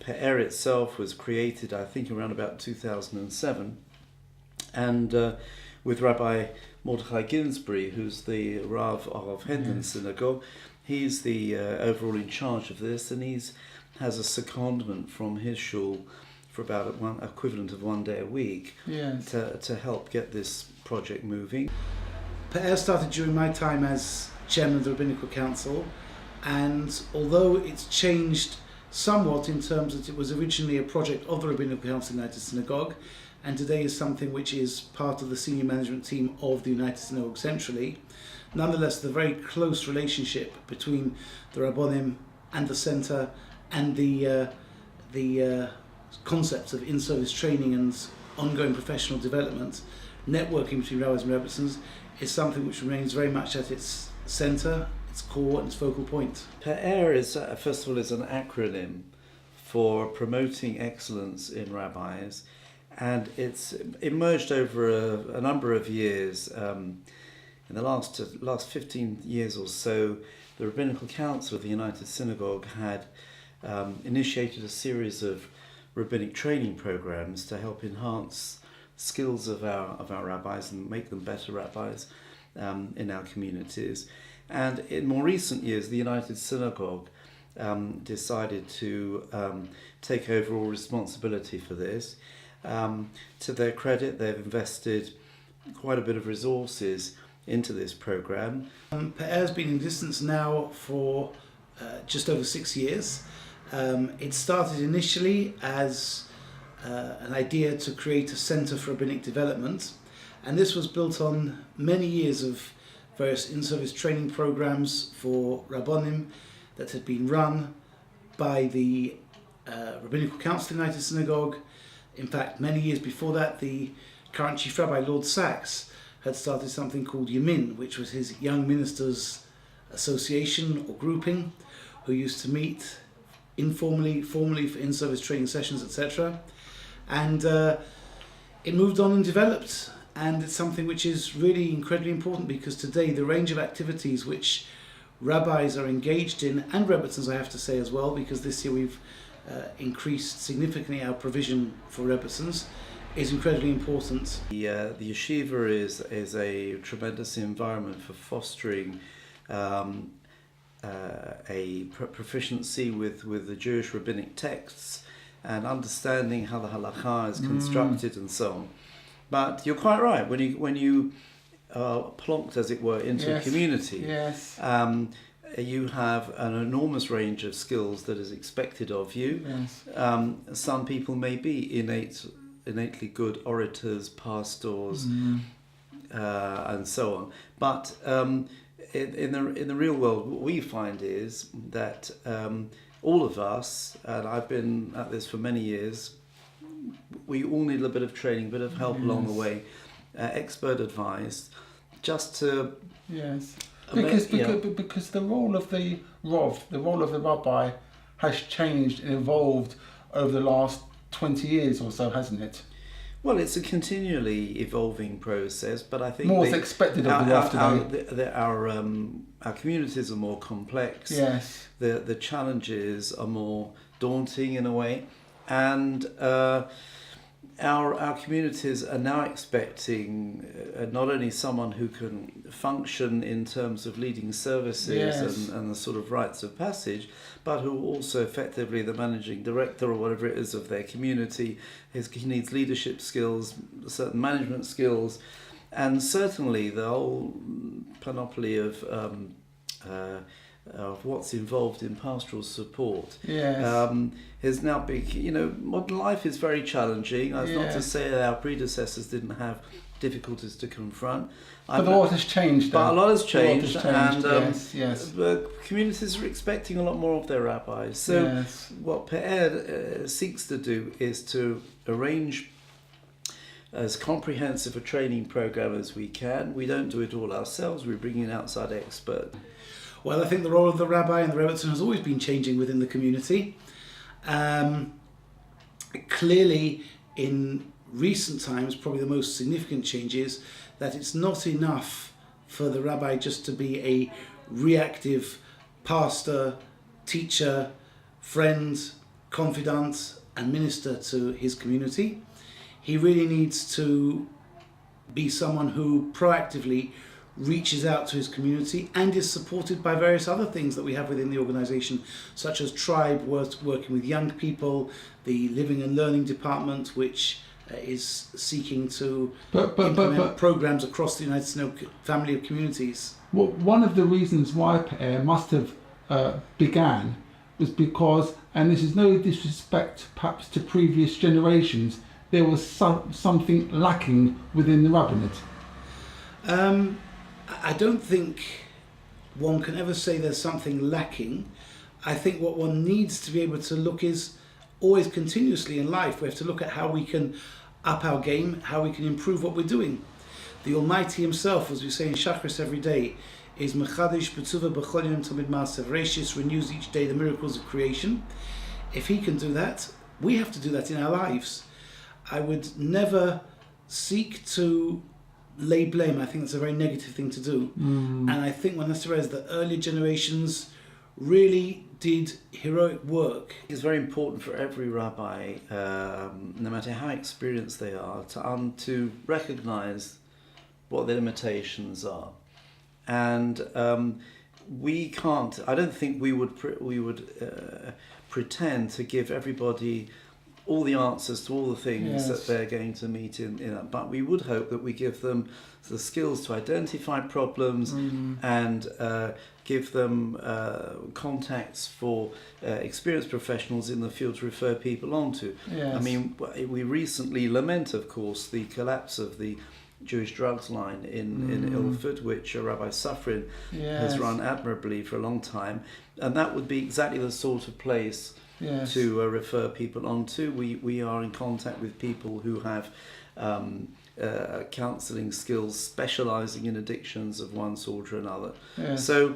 EIR itself was created, I think, around about 2007, and with Rabbi Mordechai Ginsbury, who's the Rav of Hendon Synagogue. He's the overall in charge of this, and has a secondment from his shul for about one equivalent of 1 day a week to help get this project moving. EIR started during my time as chairman of the Rabbinical Council, and although it's changed somewhat in terms that it was originally a project of the Rabbinical Council of the United Synagogue, and today is something which is part of the senior management team of the United Synagogue centrally, nonetheless the very close relationship between the Rabbonim and the centre and the concepts of in-service training and ongoing professional development, networking between rabbis and rebbitzins, is something which remains very much at its centre, its core and its focal point. EIR is, first of all, is an acronym for promoting excellence in rabbis, and it's emerged over a number of years. In the last 15 years or so, the Rabbinical Council of the United Synagogue had initiated a series of rabbinic training programs to help enhance skills of our rabbis and make them better rabbis in our communities. And in more recent years, the United Synagogue decided to take over all responsibility for this. To their credit, they've invested quite a bit of resources into this program. EIR has been in existence now for just over 6 years. It started initially as an idea to create a centre for rabbinic development, and this was built on many years of various in-service training programs for Rabbonim that had been run by the Rabbinical Council of the United Synagogue. In fact, many years before that, the current Chief Rabbi, Lord Sachs, had started something called Yamin, which was his Young Ministers Association or grouping, who used to meet informally, formally for in-service training sessions, etc. And it moved on and developed, and it's something which is really incredibly important, because today the range of activities which rabbis are engaged in, and rebbitzins I have to say as well, because this year we've increased significantly our provision for rebbitzins, is incredibly important. The yeshiva is a tremendous environment for fostering a proficiency with the Jewish rabbinic texts and understanding how the halakha is constructed and so on. But you're quite right, when you are plonked, as it were, into a community, you have an enormous range of skills that is expected of you. Some people may be innately good orators, pastors, and so on. But in the real world, what we find is that all of us, and I've been at this for many years, we all need a bit of training, a bit of help along the way, expert advice, just to... Because the role of the Rav, the role of the Rabbi, has changed and evolved over the last 20 years or so, hasn't it? Well, it's a continually evolving process, but I think more is expected of the Rav today. Our communities are more complex. Yes. The challenges are more daunting in a way, and our communities are now expecting not only someone who can function in terms of leading services and the sort of rites of passage, but who also effectively the managing director or whatever it is of their community. He needs leadership skills, certain management skills, and certainly the whole panoply of what's involved in pastoral support is now big. Modern life is very challenging. That's not to say that our predecessors didn't have difficulties to confront. But a lot has changed. But a lot has changed, and the communities are expecting a lot more of their rabbis. So what EIR seeks to do is to arrange as comprehensive a training program as we can. We don't do it all ourselves. We bring in outside experts. Well, I think the role of the rabbi and the rebbitzin has always been changing within the community. Clearly, in recent times, probably the most significant change is that it's not enough for the rabbi just to be a reactive pastor, teacher, friend, confidant and minister to his community. He really needs to be someone who proactively reaches out to his community and is supported by various other things that we have within the organisation, such as Tribe, working with young people, the Living and Learning Department, which is seeking to implement programs across the United States family of communities. Well, one of the reasons why EIR must have began was because, and this is no disrespect perhaps to previous generations, there was something lacking within the rabbinate. I don't think one can ever say there's something lacking. I think what one needs to be able to look is always continuously in life. We have to look at how we can up our game, how we can improve what we're doing. The Almighty Himself, as we say in Shachris every day, is Mechadish B'tzuva B'chol Yom Tamid Ma'asav Reishis, renews each day the miracles of creation. If He can do that, we have to do that in our lives. I would never seek to lay blame. I think that's a very negative thing to do. And I think one has to realize that early generations really did heroic work. It's very important for every rabbi, no matter how experienced they are, to recognize what their limitations are. And we can't, I don't think we would pretend to give everybody all the answers to all the things that they're going to meet in that. But we would hope that we give them the skills to identify problems and give them contacts for experienced professionals in the field to refer people on to. Yes. I mean, we recently lament, of course, the collapse of the Jewish drugs line in Ilford, which Rabbi Safrin has run admirably for a long time. And that would be exactly the sort of place to refer people on to. We are in contact with people who have counselling skills specialising in addictions of one sort or another. Yes. So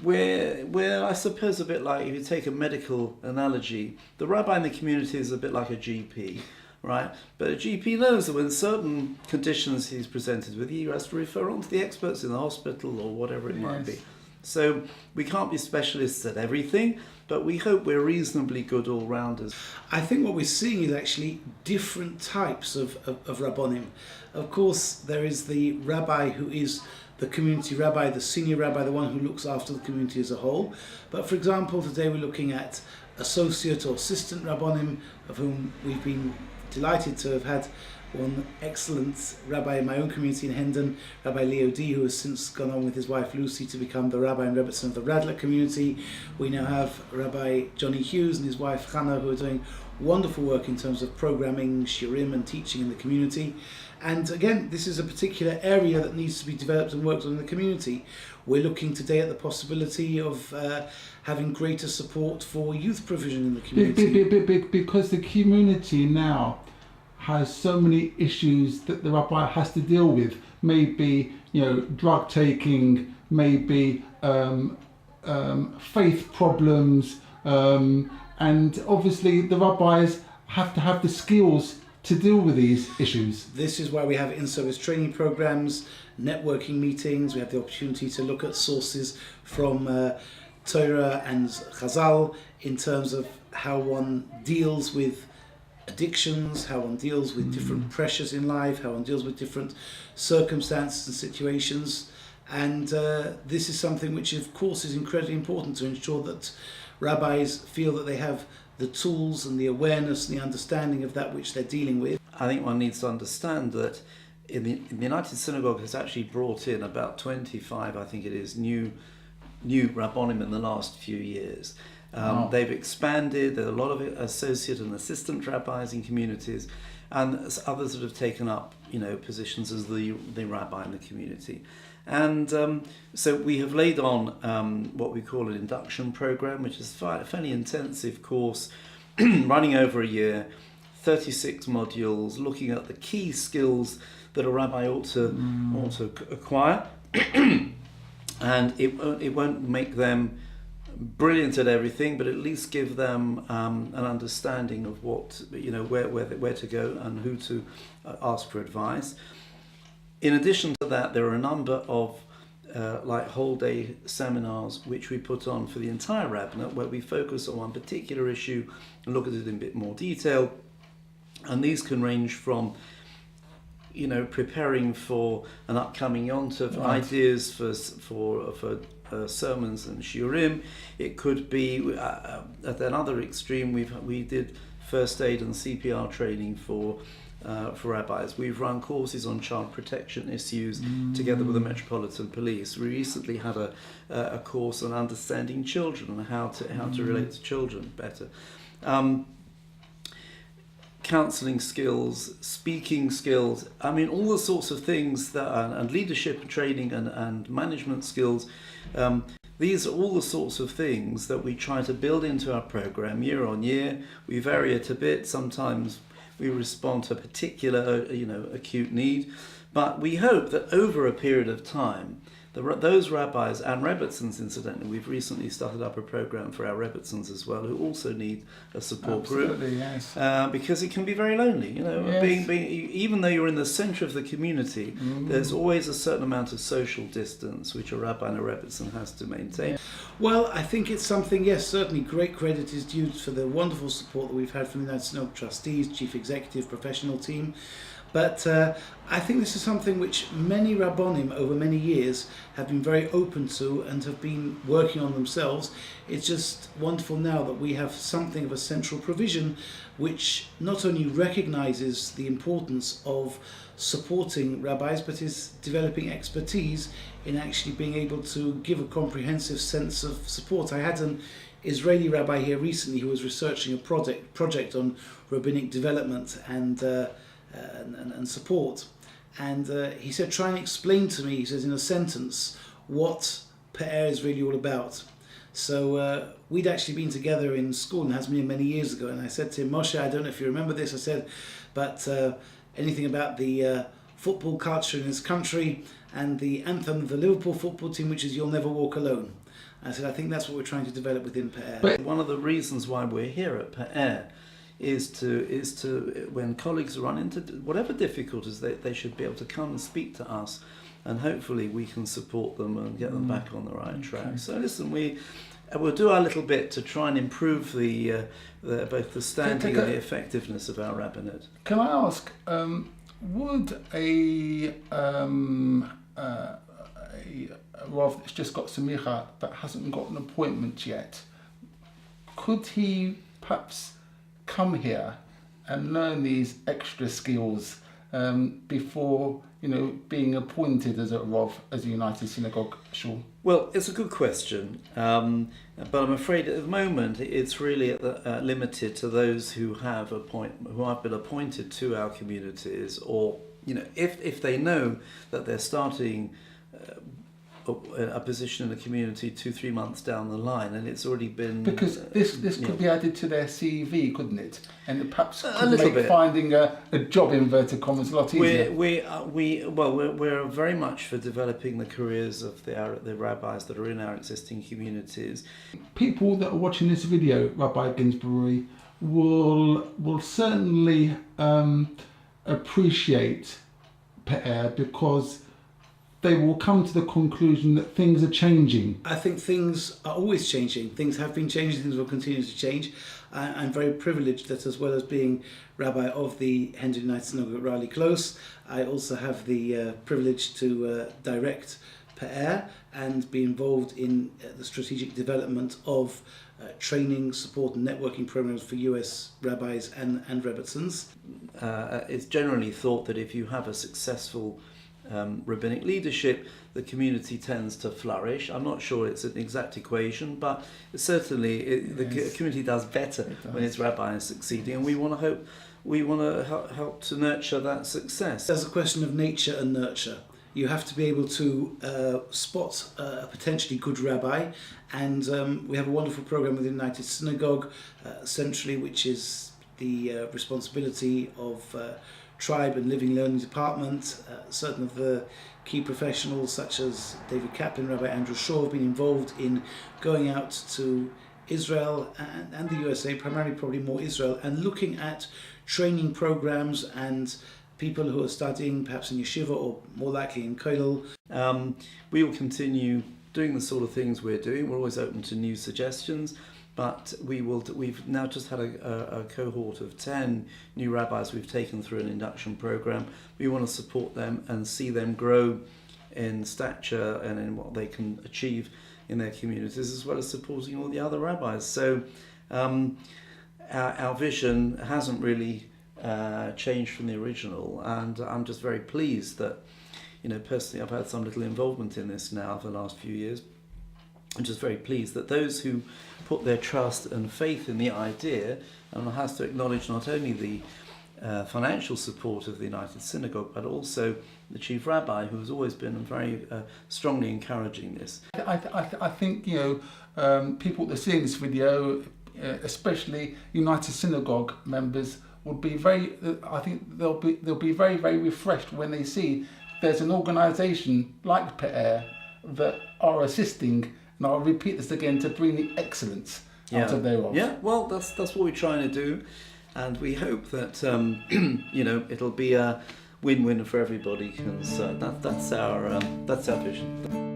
we're I suppose a bit like, if you take a medical analogy, the rabbi in the community is a bit like a GP, right? But a GP knows that when certain conditions he's presented with, he has to refer on to the experts in the hospital or whatever it might be. So we can't be specialists at everything, but we hope we're reasonably good all-rounders. I think what we're seeing is actually different types of rabbonim. Of course, there is the rabbi who is the community rabbi, the senior rabbi, the one who looks after the community as a whole. But for example, today we're looking at associate or assistant rabbonim, of whom we've been delighted to have had one excellent rabbi in my own community in Hendon, Rabbi Leo D, who has since gone on with his wife Lucy to become the rabbi and rebbetzin of the Radler community. We now have Rabbi Johnny Hughes and his wife Hannah, who are doing wonderful work in terms of programming, shiurim and teaching in the community. And again, this is a particular area that needs to be developed and worked on in the community. We're looking today at the possibility of having greater support for youth provision in the community. Because the community now has so many issues that the rabbi has to deal with. Maybe, drug taking, maybe faith problems, and obviously the rabbis have to have the skills to deal with these issues. This is why we have in-service training programs, networking meetings. We have the opportunity to look at sources from Torah and Chazal in terms of how one deals with addictions, how one deals with different pressures in life, how one deals with different circumstances and situations. And this is something which, of course, is incredibly important to ensure that rabbis feel that they have the tools and the awareness and the understanding of that which they're dealing with. I think one needs to understand that in the United Synagogue has actually brought in about 25, I think it is, new rabbonim in the last few years. They've expanded. There are a lot of associate and assistant rabbis in communities, and others that have taken up, positions as the rabbi in the community. And so we have laid on what we call an induction program, which is a fairly intensive course running over a year, 36 modules, looking at the key skills that a rabbi ought to acquire. And it won't make them brilliant at everything, but at least give them an understanding of what, where to go and who to ask for advice. In addition to that, there are a number of like whole day seminars which we put on for the entire rabbinate, where we focus on one particular issue and look at it in a bit more detail. And these can range from, preparing for an upcoming Yom Tov, ideas for sermons and shiurim. It could be at another extreme. We did first aid and CPR training for rabbis. We've run courses on child protection issues together with the Metropolitan Police. We recently had a course on understanding children and how to relate to children better. Counselling skills, speaking skills, all the sorts of things and leadership training and management skills. These are all the sorts of things that we try to build into our program year on year. We vary it a bit. Sometimes we respond to a particular, acute need. But we hope that over a period of time, those rabbis and Rebbitzins, incidentally, we've recently started up a program for our Rebbitzins as well, who also need a support group. Yes. Because it can be very lonely. Yes. Even though you're in the centre of the community, there's always a certain amount of social distance which a rabbi and a Rebbitzin has to maintain. Yeah. Well, I think it's something, yes, certainly great credit is due for the wonderful support that we've had from the United Synod Trustees, Chief Executive, professional team. But I think this is something which many Rabbonim over many years have been very open to and have been working on themselves. It's just wonderful now that we have something of a central provision which not only recognises the importance of supporting rabbis, but is developing expertise in actually being able to give a comprehensive sense of support. I had an Israeli rabbi here recently who was researching a project on rabbinic development and support, and he said, try and explain to me, he says, in a sentence, what Pe'er is really all about. So we'd actually been together in school in Hasmir many years ago, and I said to him, Moshe, I don't know if you remember this, I said, but anything about the football culture in this country and the anthem of the Liverpool football team, which is You'll Never Walk Alone. I said, I think that's what we're trying to develop within Pe'er. But one of the reasons why we're here at Pe'er is to when colleagues run into whatever difficulties, they should be able to come and speak to us, and hopefully we can support them and get them back on the right track. So listen, we'll do our little bit to try and improve both the standing and the effectiveness of our rabbinate. Can I ask, would a Rav that's just got semicha but hasn't got an appointment yet, could he perhaps come here and learn these extra skills before being appointed as a Rav, as a United Synagogue shul? Well, it's a good question, but I'm afraid at the moment it's really limited to those who have been appointed to our communities, or if they know that they're starting a position in the community 2-3 months down the line, and it's already been, because this could be added to their CV, couldn't it? And perhaps could little make bit. Finding a job in inverted commas a lot easier. We're very much for developing the careers of the rabbis that are in our existing communities. People that are watching this video, Rabbi Ginsbury, will certainly appreciate Pe'er, because they will come to the conclusion that things are changing. I think things are always changing. Things have been changing, things will continue to change. I'm very privileged that, as well as being rabbi of the Henry United Synagogue at Raleigh Close, I also have the privilege to direct Pe'er and be involved in the strategic development of training, support and networking programs for US rabbis and Rebbitzins. It's generally thought that if you have a successful rabbinic leadership, the community tends to flourish. I'm not sure it's an exact equation, but certainly the community does better when its rabbi is succeeding, and we want to help to nurture that success. There's a question of nature and nurture. You have to be able to spot a potentially good rabbi, and we have a wonderful program with the United Synagogue centrally, which is the responsibility of Tribe and Living Learning Department. Certain of the key professionals such as David Kaplan, Rabbi Andrew Shaw, have been involved in going out to Israel and the USA, primarily probably more Israel, and looking at training programs and people who are studying perhaps in yeshiva or more likely in kollel. We will continue doing the sort of things we're doing. We're always open to new suggestions, but we've now just had a cohort of 10 new rabbis we've taken through an induction program. We want to support them and see them grow in stature and in what they can achieve in their communities, as well as supporting all the other rabbis. So our vision hasn't really changed from the original, and I'm just very pleased that, personally I've had some little involvement in this now for the last few years. I'm just very pleased that those who put their trust and faith in the idea, and one has to acknowledge not only the financial support of the United Synagogue, but also the chief rabbi, who has always been very strongly encouraging this. I think people that are seeing this video, especially United Synagogue members, would be I think they'll be very, very refreshed when they see there's an organisation like EIR that are assisting. And I'll repeat this again, to bring the excellence out of their office. Yeah, well, that's what we're trying to do, and we hope that it'll be a win-win for everybody, because that's our vision.